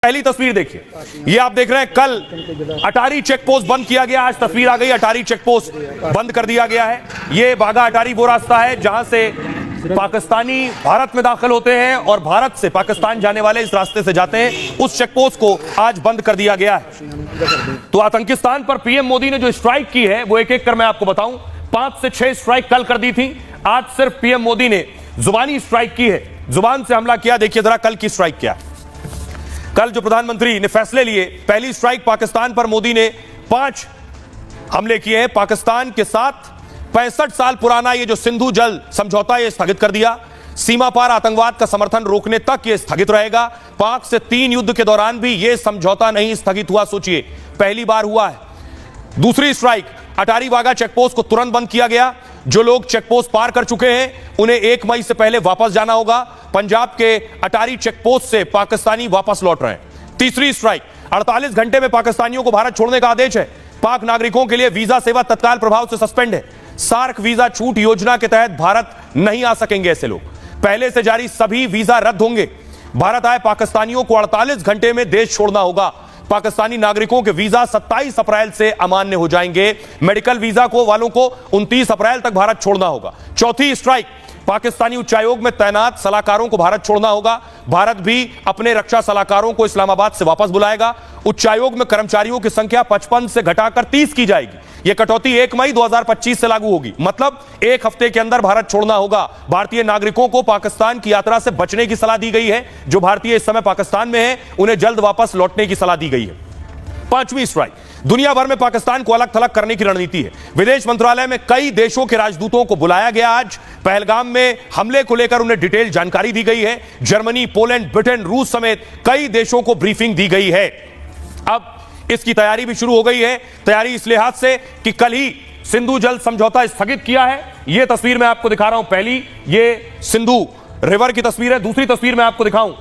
पहली तस्वीर देखिए, ये आप देख रहे हैं कल अटारी चेक पोस्ट बंद किया गया। आज तस्वीर आ गई, अटारी चेक पोस्ट बंद कर दिया गया है। ये बागा अटारी वो रास्ता है जहां से पाकिस्तानी भारत में दाखिल होते हैं और भारत से पाकिस्तान जाने वाले इस रास्ते से जाते हैं। उस चेक पोस्ट को आज बंद कर दिया गया है। तो आतंकिस्तान पर पीएम मोदी ने जो स्ट्राइक की है वो एक एक कर मैं आपको बताऊं। 5 से 6 स्ट्राइक कल कर दी थी, आज सिर्फ पीएम मोदी ने जुबानी स्ट्राइक की है, जुबान से हमला किया। देखिए जरा कल की स्ट्राइक क्या। कल जो प्रधानमंत्री ने फैसले लिए, पहली स्ट्राइक पाकिस्तान पर मोदी ने 5 हमले किए हैं। पाकिस्तान के साथ 65 साल पुराना ये जो सिंधु जल समझौता ये स्थगित कर दिया। सीमा पार आतंकवाद का समर्थन रोकने तक ये स्थगित रहेगा। पाक से 3 युद्ध के दौरान भी ये समझौता नहीं स्थगित हुआ, सोचिए पहली बार हुआ है। दूसरी स्ट्राइक, अटारी वाघा चेकपोस्ट को तुरंत बंद किया गया। जो लोग चेकपोस्ट पार कर चुके हैं उन्हें 1 मई से पहले वापस जाना होगा। पंजाब के अटारी चेकपोस्ट से पाकिस्तानी वापस लौट रहे हैं। तीसरी स्ट्राइक, 48 घंटे में पाकिस्तानियों को भारत छोड़ने का आदेश है। पाक नागरिकों के लिए वीजा सेवा तत्काल प्रभाव से सस्पेंड है। सार्क वीजा छूट योजना के तहत भारत नहीं आ सकेंगे ऐसे लोग। पहले से जारी सभी वीजा रद्द होंगे। भारत आए पाकिस्तानियों को 48 घंटे में देश छोड़ना होगा। पाकिस्तानी नागरिकों के वीजा 27 अप्रैल से अमान्य हो जाएंगे। मेडिकल वीजा को वालों को 29 अप्रैल तक भारत छोड़ना होगा। चौथी स्ट्राइक, पाकिस्तानी उच्चायोग में तैनात सलाहकारों को भारत छोड़ना होगा। भारत भी अपने रक्षा सलाहकारों को इस्लामाबाद से वापस बुलाएगा। उच्चायोग में कर्मचारियों की संख्या 55 से घटाकर 30 की जाएगी। यह कटौती 1 मई 2025 से लागू होगी। मतलब 1 हफ्ते के अंदर भारत छोड़ना होगा। भारतीय नागरिकों को पाकिस्तान की यात्रा से बचने की सलाह दी गई है। जो भारतीय इस समय पाकिस्तान में हैं उन्हें जल्द वापस लौटने की सलाह दी गई है। 5वीं स्ट्राइक, दुनिया भर में पाकिस्तान को अलग थलग करने की रणनीति है। विदेश मंत्रालय में कई देशों के राजदूतों को बुलाया गया। आज पहलगाम में हमले को लेकर उन्हें डिटेल जानकारी दी गई है। जर्मनी, पोलैंड, ब्रिटेन, रूस समेत कई देशों को ब्रीफिंग दी गई है। अब इसकी तैयारी भी शुरू हो गई है। तैयारी इस लिहाज से कि कल ही सिंधु जल समझौता स्थगित किया है। यह तस्वीर मैं आपको दिखा रहा हूं। पहली ये सिंधु रिवर की तस्वीर है। दूसरी तस्वीर मैं आपको दिखाऊं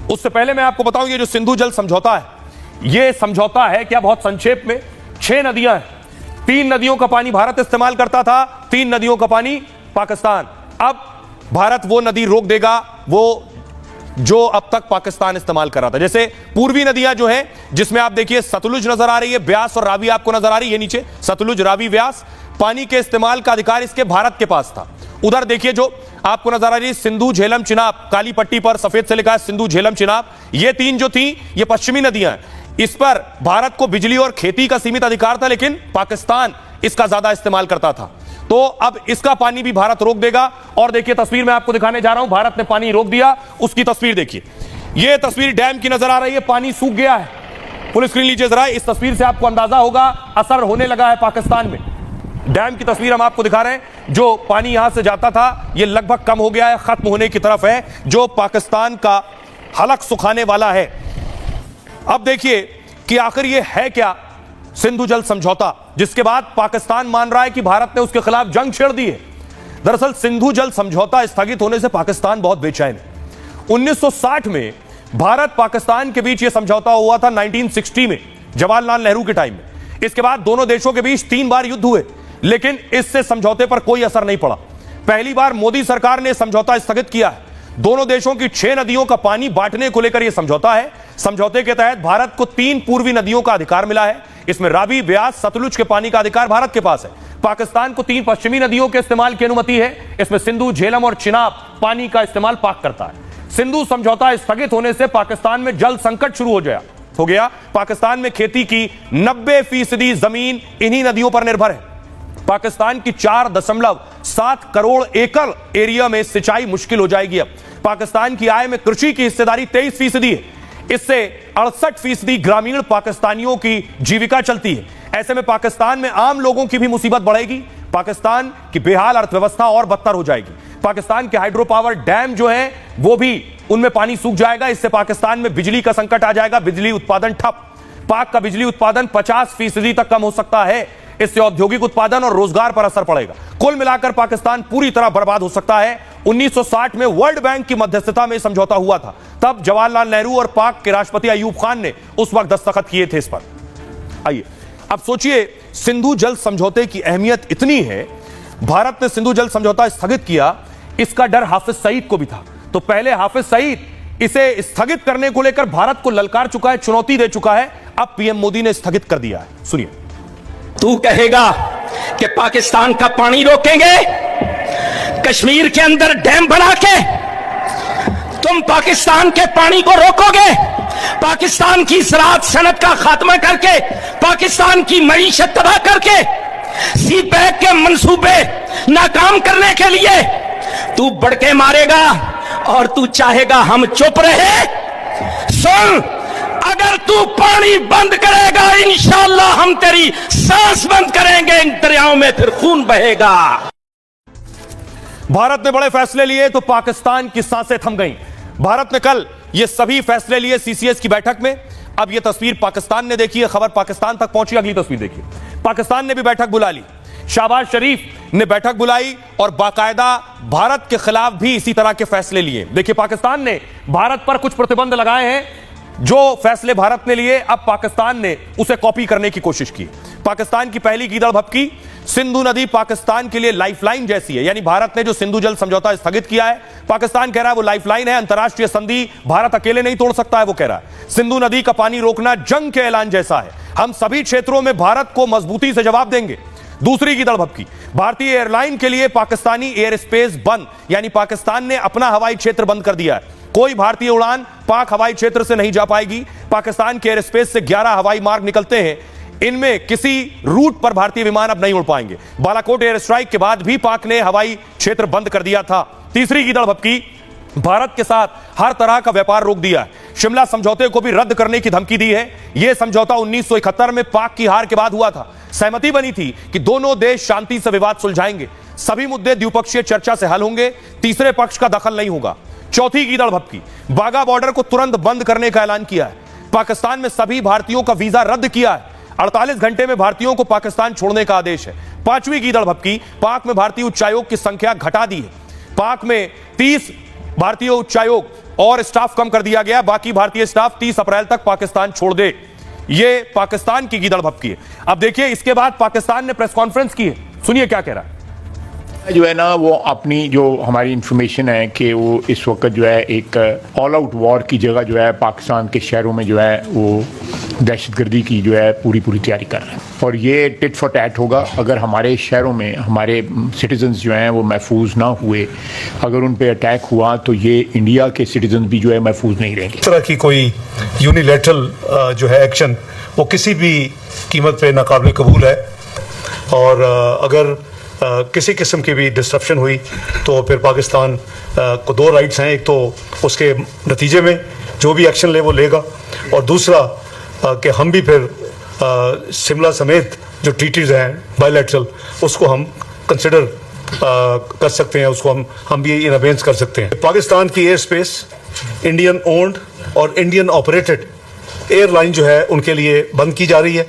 उससे पहले मैं आपको बताऊं ये जो सिंधु जल समझौता है यह समझौता है क्या, बहुत संक्षेप में 6 नदियां हैं। 3 नदियों का पानी भारत इस्तेमाल करता था, 3 नदियों का पानी पाकिस्तान। अब भारत वो नदी रोक देगा वो जो अब तक पाकिस्तान इस्तेमाल कर रहा था। जैसे पूर्वी नदियां जो हैं जिसमें आप देखिए सतलुज नजर आ रही है, ब्यास और रावी आपको नजर आ रही है नीचे, सतलुज, रावी, व्यास। पानी के इस्तेमाल का अधिकार इसके भारत के पास था। उधर देखिए जो आपको नजर आ रही है सिंधु, झेलम, चिनाब, काली पट्टी पर सफेद से लिखा है सिंधु, झेलम, चिनाब। ये 3 जो थी ये पश्चिमी नदियां हैं। इस पर भारत को बिजली और खेती का सीमित अधिकार था, लेकिन पाकिस्तान इसका ज्यादा इस्तेमाल करता था। तो अब इसका पानी भी भारत रोक देगा। और देखिए तस्वीर मैं आपको दिखाने जा रहा हूं, भारत ने पानी रोक दिया। उसकी तस्वीर देखिए, यह तस्वीर डैम की नजर आ रही है, पानी सूख गया है। फुल स्क्रीन लीजिए जरा, इस तस्वीर से आपको अंदाजा होगा असर होने लगा है पाकिस्तान में। डैम की तस्वीर हम आपको दिखा रहे हैं। जो पानी यहां से जाता था यह लगभग कम हो गया है, खत्म होने की तरफ है, जो पाकिस्तान का हलक सुखाने वाला है। अब देखिए कि आखिर यह है क्या सिंधु जल समझौता, जिसके बाद पाकिस्तान मान रहा है कि भारत ने उसके खिलाफ जंग छेड़ दी है। दरअसल सिंधु जल समझौता स्थगित होने से पाकिस्तान बहुत बेचैन है। 1960 में भारत पाकिस्तान के बीच यह समझौता हुआ था, 1960 में जवाहरलाल नेहरू के टाइम में। इसके बाद दोनों देशों के बीच 3 बार युद्ध हुए, लेकिन इससे समझौते पर कोई असर नहीं पड़ा। पहली बार मोदी सरकार ने समझौता स्थगित किया है। दोनों देशों की 6 नदियों का पानी बांटने को लेकर यह समझौता है। समझौते के तहत भारत को 3 पूर्वी नदियों का अधिकार मिला है। इसमें रावी, ब्यास, सतलुज के पानी का अधिकार भारत के पास है। पाकिस्तान को 3 पश्चिमी नदियों के इस्तेमाल की अनुमति है। इसमें सिंधु, झेलम और चिनाब पानी का इस्तेमाल पाक करता है। सिंधु समझौता स्थगित होने से पाकिस्तान में जल संकट शुरू हो गया। पाकिस्तान में खेती की 90% जमीन इन्हीं नदियों पर निर्भर है। पाकिस्तान की 4.7 करोड़ एकड़ एरिया में सिंचाई मुश्किल हो जाएगी। अब पाकिस्तान की आय में कृषि की हिस्सेदारी 23% है। इससे 68% ग्रामीण पाकिस्तानियों की जीविका चलती है। ऐसे में पाकिस्तान में आम लोगों की भी मुसीबत बढ़ेगी। पाकिस्तान की बेहाल अर्थव्यवस्था और बदतर हो जाएगी। पाकिस्तान के हाइड्रो पावर डैम जो हैं वो भी उनमें पानी सूख जाएगा। इससे पाकिस्तान में बिजली का संकट आ जाएगा, बिजली उत्पादन ठप। पाक का बिजली उत्पादन 50% तक कम हो सकता है। इससे औद्योगिक उत्पादन और रोजगार पर असर पड़ेगा। कुल मिलाकर पाकिस्तान पूरी तरह बर्बाद हो सकता है। 1960 में वर्ल्ड बैंक की मध्यस्थता में समझौता हुआ था। तब जवाहरलाल नेहरू और पाक के राष्ट्रपति अयूब खान ने उस वक्त दस्तखत किए थे इस पर। आइए अब सोचिए सिंधु जल समझौते की अहमियत इतनी है, भारत ने सिंधु जल समझौता स्थगित किया, इसका डर हाफिज सईद को भी था। तो पहले हाफिज सईद इसे स्थगित करने को लेकर भारत को ललकार चुका है, चुनौती दे चुका है। अब पीएम मोदी ने स्थगित कर दिया है। सुनिए। तू कहेगा कि पाकिस्तान का पानी रोकेंगे, कश्मीर के अंदर डैम बना के तुम पाकिस्तान के पानी को रोकोगे, पाकिस्तान की ज़राअत सनत का खात्मा करके, पाकिस्तान की मईशत तबाह करके, सी पैक के मंसूबे नाकाम करने के लिए तू बड़के मारेगा और तू चाहेगा हम चुप रहे। सुन, अगर तू पानी बंद करेगा इंशाअल्लाह हम तेरी सांस बंद करेंगे, इन दरियाओं में फिर खून बहेगा। भारत ने बड़े फैसले लिए तो पाकिस्तान की सांसें थम गईं। भारत ने कल ये सभी फैसले लिए सीसीएस की बैठक में। अब ये तस्वीर पाकिस्तान ने देखी है, खबर पाकिस्तान तक पहुंची। अगली तस्वीर देखिए। पाकिस्तान ने भी बैठक बुला ली, शहबाज शरीफ ने बैठक बुलाई और बाकायदा भारत के खिलाफ भी इसी तरह के फैसले लिए। देखिए, पाकिस्तान ने भारत पर कुछ प्रतिबंध लगाए हैं। जो फैसले भारत ने लिए, अब पाकिस्तान ने उसे कॉपी करने की कोशिश की। पाकिस्तान की पहली गीदड़ भभकी, सिंधु नदी पाकिस्तान के लिए लाइफलाइन जैसी है। यानी भारत ने जो सिंधु जल समझौता स्थगित किया है, पाकिस्तान कह रहा है वो लाइफलाइन है, अंतरराष्ट्रीय संधि भारत अकेले नहीं तोड़ सकता है, वो कह रहा है। सिंधु नदी का पानी रोकना जंग के ऐलान जैसा है, हम सभी क्षेत्रों में भारत को मजबूती से जवाब देंगे। दूसरी गीदड़ भभकी, भारतीय एयरलाइन के लिए पाकिस्तानी एयर स्पेस बंद, यानी पाकिस्तान ने अपना हवाई क्षेत्र बंद कर दिया है। कोई भारतीय उड़ान पाक हवाई क्षेत्र से नहीं जा पाएगी। पाकिस्तान के एयर स्पेस से 11 हवाई मार्ग निकलते हैं, इनमें किसी रूट पर भारतीय विमान अब नहीं उड़ पाएंगे। बालाकोट एयर स्ट्राइक के बाद भी पाक ने हवाई क्षेत्र बंद कर दिया था। तीसरी गीदड़ भभकी, भारत के साथ हर तरह का व्यापार रोक दिया है, शिमला समझौते को भी रद्द करने की धमकी दी है। यह समझौता 1971 में पाक की हार के बाद हुआ था। सहमति बनी थी कि दोनों देश शांति से विवाद सुलझाएंगे, सभी मुद्दे द्विपक्षीय चर्चा से हल होंगे, तीसरे पक्ष का दखल नहीं होगा। चौथी गीदड़ भभकी, बाघा बॉर्डर को तुरंत बंद करने का ऐलान किया है। पाकिस्तान में सभी भारतीयों का वीजा रद्द किया है। 48 घंटे में भारतीयों को पाकिस्तान छोड़ने का आदेश है। पांचवी गीदड़ भभकी, पाक में भारतीय उच्चायोग की संख्या घटा दी है। पाक में 30 भारतीय उच्चायोग और स्टाफ कम कर दिया गया, बाकी भारतीय स्टाफ 30 अप्रैल तक पाकिस्तान छोड़ दे। यह पाकिस्तान की गीदड़ भभकी है। अब देखिए, इसके बाद पाकिस्तान ने प्रेस कॉन्फ्रेंस की है, सुनिए क्या कह रहा है। जो है ना, वो अपनी जो हमारी इंफॉर्मेशन है कि वो इस वक्त जो है एक ऑल आउट वॉर की जगह जो है पाकिस्तान के शहरों में जो है वो दहशतगर्दी की जो है पूरी पूरी तैयारी कर रहे हैं। और ये टिट फॉर टैट होगा। अगर हमारे शहरों में हमारे सिटीजन्स जो हैं वो महफूज ना हुए, अगर उन पे अटैक हुआ तो ये इंडिया के सिटीजन्स भी जो है महफूज नहीं रहेंगे। इस तरह की कोई यूनिलैटरल जो है एक्शन वो किसी भी कीमत पे नाकाबिल कबूल है। और अगर किसी किस्म की भी डिस्ट्रप्शन हुई तो फिर पाकिस्तान को दो राइट्स हैं, एक तो उसके नतीजे में जो भी एक्शन ले वो लेगा, और दूसरा कि हम भी फिर शिमला समेत जो ट्रीटीज हैं बायलैटरल उसको हम कंसिडर कर सकते हैं, उसको हम भी इन अबेंस कर सकते हैं। पाकिस्तान की एयर स्पेस इंडियन ओन्ड और इंडियन ऑपरेटेड एयरलाइन जो है उनके लिए बंद की जा रही है।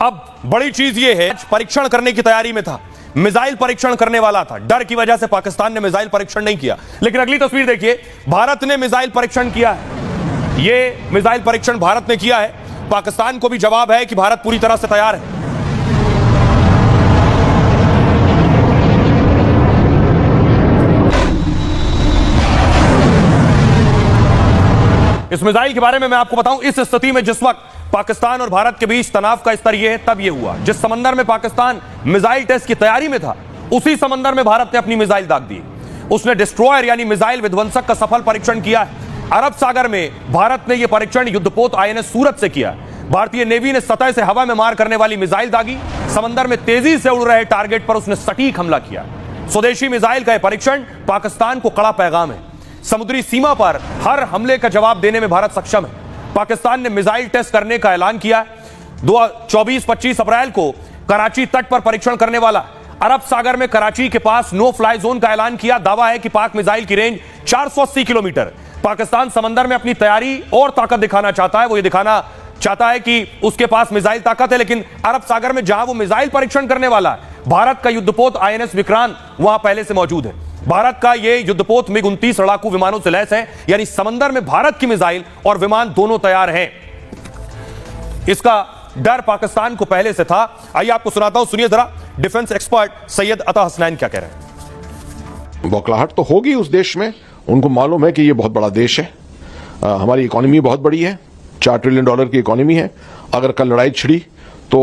अब बड़ी चीज यह है, परीक्षण करने की तैयारी में था, मिसाइल परीक्षण करने वाला था। डर की वजह से पाकिस्तान ने मिसाइल परीक्षण नहीं किया। लेकिन अगली तस्वीर देखिए, भारत ने मिसाइल परीक्षण किया है। यह मिसाइल परीक्षण भारत ने किया है। पाकिस्तान को भी जवाब है कि भारत पूरी तरह से तैयार है। इस मिसाइल के बारे में मैं आपको बताऊं, इस स्थिति में जिस वक्त पाकिस्तान और भारत के बीच तनाव का स्तर यह है, तब यह हुआ। जिस समंदर में पाकिस्तान मिसाइल टेस्ट की तैयारी में था, उसी समंदर में भारत ने अपनी मिसाइल दाग दी। उसने डिस्ट्रॉयर यानी मिसाइल विध्वंसक का सफल परीक्षण किया है। अरब सागर में भारत ने यह परीक्षण युद्धपोत INS सूरत से किया। भारतीय नेवी ने सतह से हवा में मार करने वाली मिसाइल दागी। समंदर में तेजी से उड़ रहे टारगेट पर उसने सटीक हमला किया। स्वदेशी मिसाइल का यह परीक्षण पाकिस्तान को कड़ा पैगाम है। समुद्री सीमा पर हर हमले का जवाब देने में भारत सक्षम है। पाकिस्तान ने मिसाइल टेस्ट करने का ऐलान किया। 24-25 अप्रैल को कराची तट पर परीक्षण करने वाला। अरब सागर में कराची के पास नो फ्लाई जोन का ऐलान किया। दावा है कि पाक मिसाइल की रेंज 480 किलोमीटर। पाकिस्तान समंदर में अपनी तैयारी और ताकत दिखाना चाहता है। वो ये दिखाना चाहता है कि उसके पास मिसाइल ताकत है, लेकिन अरब सागर में जहां वो मिसाइल परीक्षण करने वाला है, भारत का युद्धपोत INS विक्रांत वहां पहले से मौजूद है। भारत का यह युद्धपोत MiG-29 लड़ाकू विमानों से लैस है, यानी समंदर में भारत की मिसाइल और विमान दोनों तैयार हैं। इसका डर पाकिस्तान को पहले से था। आइए आपको सुनाता हूं, सुनिए जरा डिफेंस एक्सपर्ट सैयद अता हसनैन क्या कह रहे हैं। बौखलाहट तो होगी उस देश में, उनको मालूम है कि ये बहुत बड़ा देश है, हमारी इकोनॉमी बहुत बड़ी है, $4 ट्रिलियन की इकोनॉमी है। अगर कल लड़ाई छिड़ी तो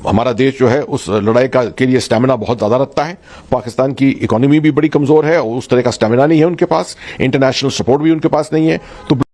हमारा देश जो है उस लड़ाई के लिए स्टैमिना बहुत ज्यादा रखता है। पाकिस्तान की इकोनॉमी भी बड़ी कमजोर है और उस तरह का स्टैमिना नहीं है उनके पास, इंटरनेशनल सपोर्ट भी उनके पास नहीं है। तो